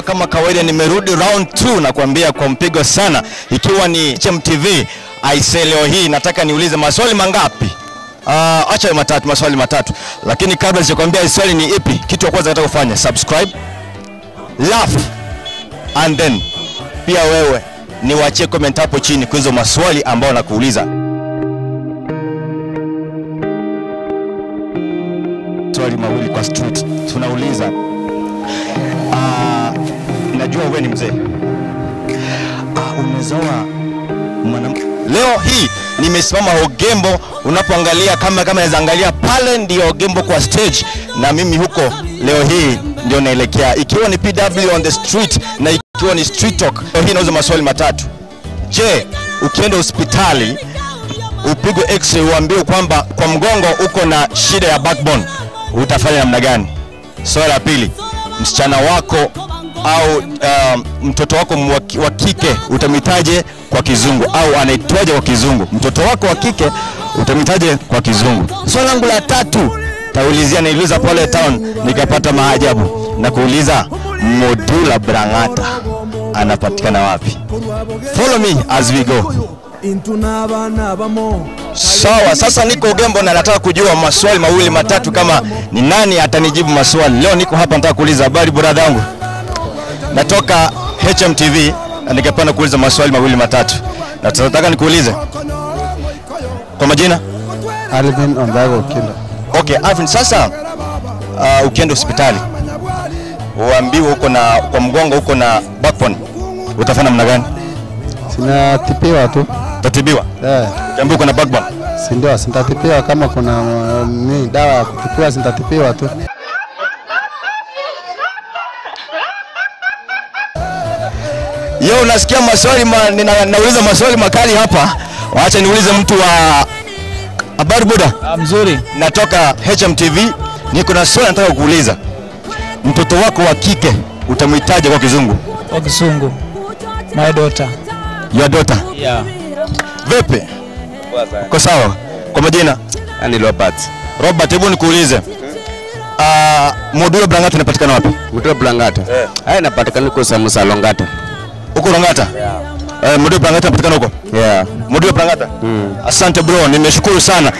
kama kawaida nimerudi round 2 na kuambia kwa mpigo sana, ikiwa ni HMTV. Aise, leo hii nataka niulize maswali mangapi? Acha maswali matatu. Lakini kabla sijakwambia swali ni ipi, kitu cha kwanza nataka kufanya subscribe, laugh, and then pia wewe niwachie comment hapo chini kwa hizo maswali ambayo nakuuliza. Swali mawili kwa street tunauliza. Najua wewe ni mzee. Umezoa mwanamke. Leo hii nimesimama Ogembo, unapoangalia kama naweza angalia pale ndio Ogembo kwa stage, na mimi huko leo hii ndio naelekea, ikiwa ni PW on the street na ikiwa ni street talk. Leo hii nauza maswali matatu. Je, ukienda hospitali upigwe x-ray uambiwe kwamba kwa mgongo uko na shida ya backbone, utafanya namna gani? Swali la pili, msichana wako au mtoto wako wa kike utamitaje kwa kizungu, au anaitwaje kwa kizungu? Mtoto wako wa kike utamitaje kwa kizungu? Swali langu la tatu taulizia, niliuliza pale town nikapata maajabu, na kuuliza Modula Brangata anapatikana wapi? Follow me as we go. Sawa, sasa niko Ogembo na nataka kujua maswali mawili matatu, kama ni nani atanijibu maswali. Leo niko hapa nataka kuuliza, habari brother yangu, natoka HMTV na ningependa kuuliza maswali mawili matatu. Na tunataka nikuulize kwa majina. Alvin Ondago Kinda. Okay, Alvin, sasa ukienda hospitali uambiwe uko na kwa mgongo uko na backbone, utafanya namna gani? Sinatipiwa tu. Utatibiwa? Ukiambiwa uko na backbone? Si ndio, sitatipiwa. Kama kuna ni dawa ya kutipiwa sitatipiwa tu. Yo, unasikia maswali nauliza maswali makali hapa. Waacha niulize mtu wa habari buda. Mzuri. Natoka HMTV. Niko na swali nataka kukuuliza. Mtoto wako wa kike utamhitaji kwa kizungu? Kwa kizungu. My daughter. Your daughter? Yeah. Vipi? Kwa sawa. Kwa majina? Ani Robert. Robert, hebu nikuulize. Modula Brangata inapatikana wapi? Modula Brangata. Haya inapatikana kwa Samusa Longata. Uko Longata? Yeah. Modula Brangata inapatikana huko? Yeah. Modula Brangata? Asante bro, nimeshukuru sana.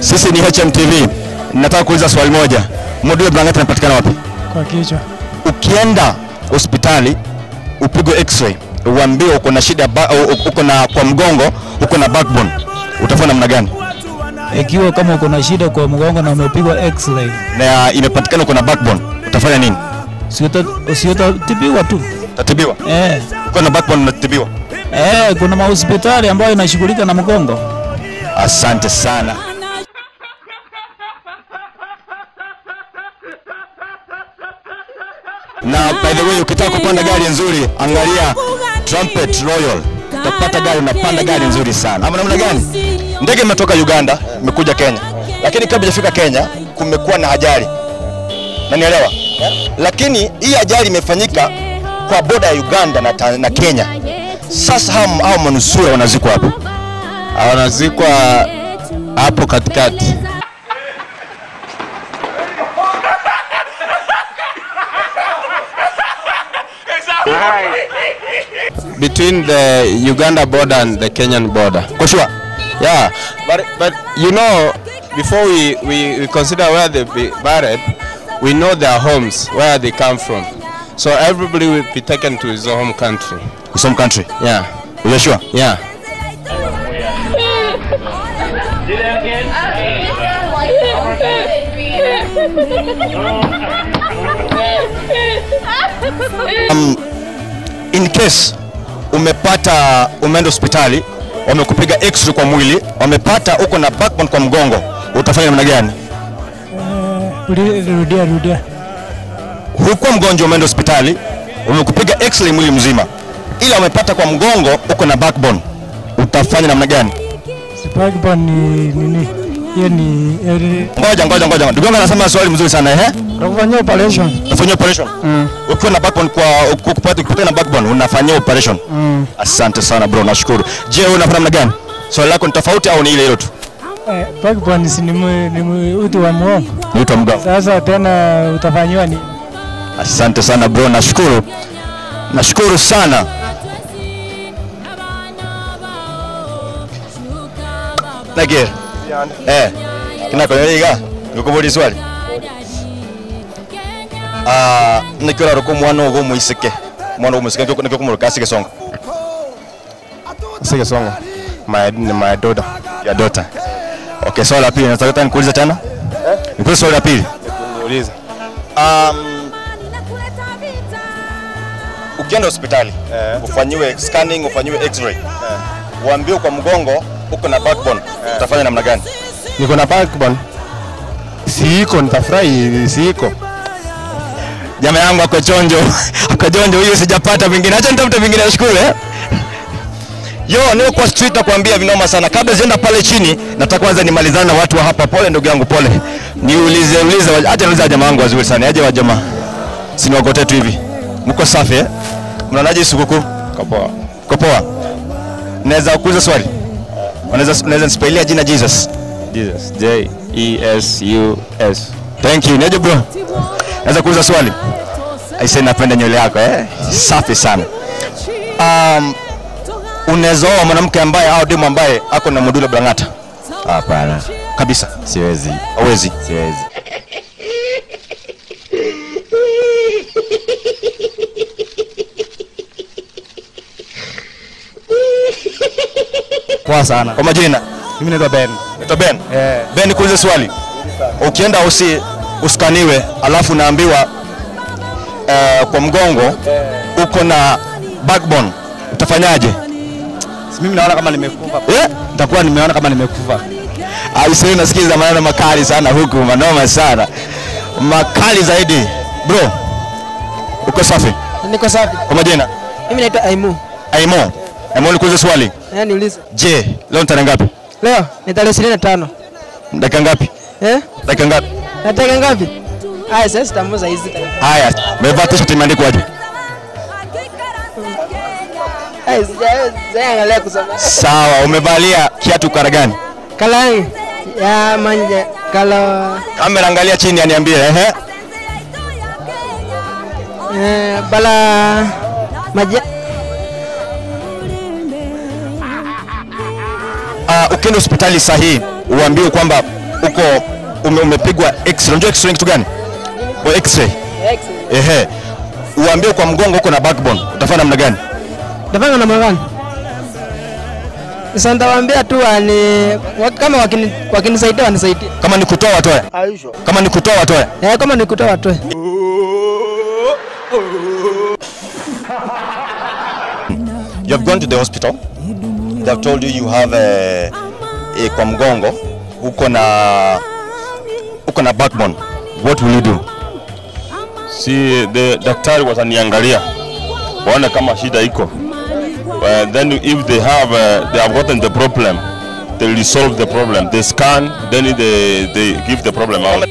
Sisi ni HMTV. Nataka kuuliza swali moja. Modula Brangata inapatikana wapi? Kwa kichwa. Ukienda hospitali upigwe x-ray uambiwe uko na shida uko na kwa mgongo uko na backbone, utafanya namna gani? Ikiwa kama uko na shida kwa mgongo na umepigwa x-ray na imepatikana uko na backbone, utafanya nini? Utatibiwa tu. Utatibiwa? Uko na backbone unatibiwa? Kuna mahospitali ambayo inashughulika na mgongo. Asante sana. Na by the way, ukitaka kupanda gari nzuri, angalia Trumpet Royal. Utapata gari, unapanda gari nzuri sana. Ama namna gani? Ndege imetoka Uganda, imekuja Kenya. Lakini kabla hajafika Kenya, kumekuwa na ajali. Unanielewa? Lakini hii ajali imefanyika kwa boda ya Uganda na Kenya. Sasa hao manusura wanazikwa hapo. Wanazikwa hapo katikati. Between the Uganda border and the Kenyan border. For sure. Yeah, but you know, before we consider where they be buried, we know their homes, where they come from. So everybody will be taken to his home country. His home country? Yeah. Are you sure? Yeah. In case umeenda hospitali, wamekupiga x-ray kwa mwili, wamepata uko na backbone kwa mgongo, utafanya namna gani? Rudia. Huko mgonjwa umeenda hospitali, wamekupiga x-ray mwili mzima, ila wamepata kwa mgongo uko na backbone, utafanya namna gani? Backbone ni nini? Hiyo ni Ngoja. Ndugu yangu anasema swali mzuri sana Nakufanyia operation. Unafanyia operation? Ukiwa na backbone kupata na backbone unafanyia operation. Asante sana bro, nashukuru. Je, wewe unafanya namna gani? Swali lako ni tofauti au ni ile ile tu? Backbone ni uti wa mgongo. Ni uti wa mgongo. Sasa tena utafanywa ni. Asante sana bro, nashukuru. Nashukuru sana. Nagir. Kinakolega. Ngukubuli swali. Nikora roko mwana ugo muisike. Mwana ugo muisike niko kumuluka asike songa. Asike songa. My daughter. Your daughter. Okay, swali la pili nataka nikuulize tena? Nikuulize swali la pili. Niulize. Ukienda hospitali, ufanyiwe scanning, ufanyiwe x-ray. Uambiwe kwa mgongo uko na backbone. Utafanya namna gani? Niko na backbone. Siiko, nitafurahi siiko. Jamaa yangu ako chonjo. Ako chonjo hiyo sijapata vingine. Acha nitafute vingine shule. Yo, niko kwa street nakwambia vinoma sana. Kabla sienda pale chini, nataka kwanza nimalizane na watu wa hapa. Pole ndugu yangu, pole. Niulize, acha niulize jamaa wangu wazuri sana. Aje wa jamaa. Siniwakote tu hivi. Mko safi eh? Mnaonaje sikukuu? Kapoa. Kapoa. Naweza kuuliza swali? Unaweza nispelia jina Jesus? Jesus. J-E-S-U-S. Thank you. Niaje bro? Naweza kuuliza swali? Aisee, napenda nywele yako eh? Safi sana. Unaweza oa mwanamke ambaye au demu ambaye ako na modula blangata? Hapana. Kabisa. Siwezi. Hawezi. Siwezi. Poa sana. Kwa majina? Mimi naitwa Ben. Naitwa Ben. Ben, nikuulize swali. Ukienda uskaniwe alafu naambiwa kwa mgongo uko na backbone, utafanyaje? Mimi naona kama nimekufa. Nitakuwa nimeona kama nimekufa. Aisee, nasikiza maneno makali sana huku, manoma sana. Makali zaidi. Bro, uko safi? Niko safi. Kwa majina? Mimi naitwa Aimu. Aimu. Aimu, nikuulize swali. Niulize. Je, leo ni tarehe ngapi? Leo ni tarehe 25. Dakika ngapi? Dakika ngapi? Dakika ngapi? Haya, sasa tutamuza hizi. Haya, umevaa t-shirt imeandikwaje? Angalia kusoma. Sawa, umevalia kiatu kara gani? Kala ya manja kala. Kamera angalia chini aniambie, bala maja. Ukienda hospitali sahihi, uambiwe kwamba uko umepigwa X-ray. Unajua X-ray kitu gani? Kwa X-ray. Uambiwe kwa mgongo uko na backbone. Utafanya namna gani? Utafanya namna gani? Sasa nitawaambia tu kama wakinisaidia wanisaidie. Kama ni kutoa watoe. Kama ni kutoa watoe. Kama ni kutoa watoe. You have gone to the hospital. They have told you you have a kwa mgongo uko na backbone. What will you do? Si the daktari wataniangalia waone kama shida iko. Then if they have gotten the problem, they resolve the problem. They scan, then they give the problem out.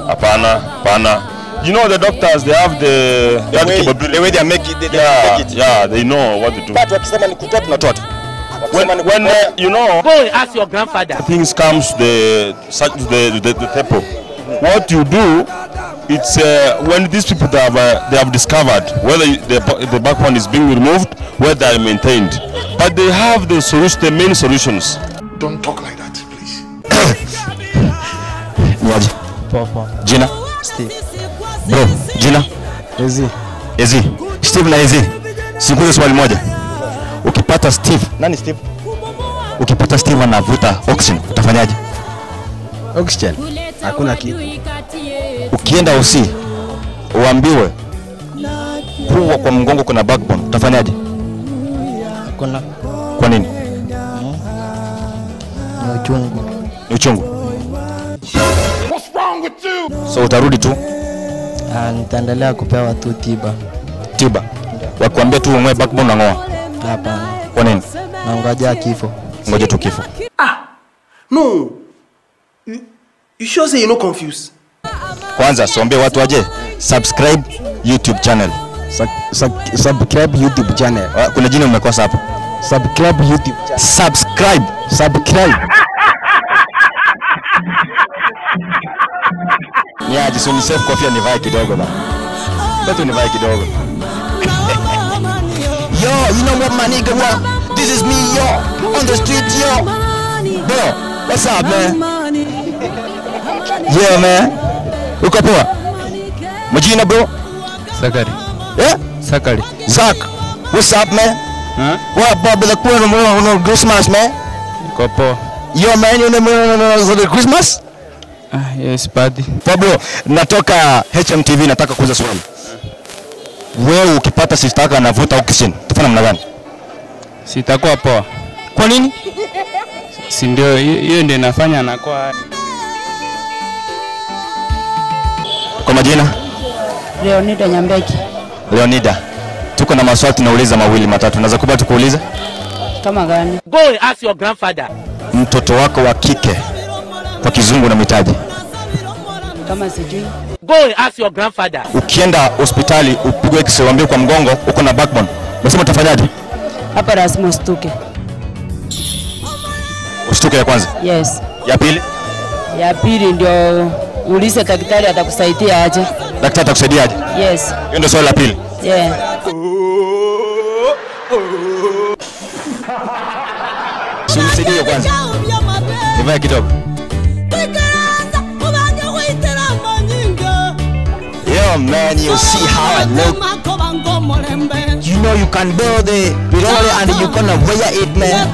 Hapana. You know the doctors, they have the way they make it. They know what to do. But wakisema ni kutoa tunatoa. When you know, go and ask your grandfather. Things comes the table. What you do, it's when these people they have discovered whether the backbone is being removed, whether they are maintained, but they have the solution, the main solutions. Don't talk like that, please. Niaje? Poa. Jina? Steve. Bro, jina? Ezi. Steve na Ezi. Sikuulize swali moja. Ukipata Steve, nani Steve? Ukipata Steve anavuta oxygen, utafanyaje? Oxygen. Hakuna kitu. Ukienda usi uambiwe kuwa kwa mgongo kuna backbone, utafanyaje? Hakuna. Kwa nini? Ni uchungu. Ni uchungu. What's wrong with you? So utarudi tu? Nitaendelea kupewa tu tiba. Tiba. Wakuambia tu ung'oe backbone na ng'oa. Hapana. Kwa nini? Nangoja kifo. Ngoja tu kifo. No. You sure say you no confused? Kwanza siombe watu waje subscribe YouTube channel. Subscribe YouTube channel. Kuna jina umekosa hapo. Subscribe YouTube channel. Subscribe. Niaje so ni safe kofia nivae kidogo bana. Bado nivae kidogo. Yo, you know what my nigga want? This is me, yo, on the street, yo. Bro, what's up, man? Yeah, man. Uko poa? Majina, bro? Sakari. Yeah? Sakari. Zach, what's up, man? Huh? What about the Christmas, man? Kopo. Yo, man, you know for the Christmas? Yes, buddy. Pablo, natoka HMTV, nataka kuuza swali. Wewe ukipata sister yako anavuta oxygen, tufanye namna gani? Sitakuwa poa. Kwa nini? Si ndio hiyo ndio inafanya anakuwa. Kwa majina? Leonida Nyambeki. Leonida. Tuko na maswali tunauliza mawili matatu. Naweza kubali tukuulize? Kama gani? Go and ask your grandfather. Mtoto wako wa kike kwa kizungu na mitaji. Kama sijui. Go and ask your grandfather. Ukienda hospitali upigwe x-ray uambiwe kwa mgongo uko na backbone. Unasema utafanyaje? Hapa lazima ustuke. Ushtuke ya kwanza? Yes. Ya pili? Ya pili ndio ulize daktari atakusaidia aje. Daktari atakusaidia aje? Yes. Hiyo ndio swali la pili. Yeah. Unisaidie kwanza. Nivae kidogo. Yo man, you see how I look. You know you can build it, and you gonna wear it, man.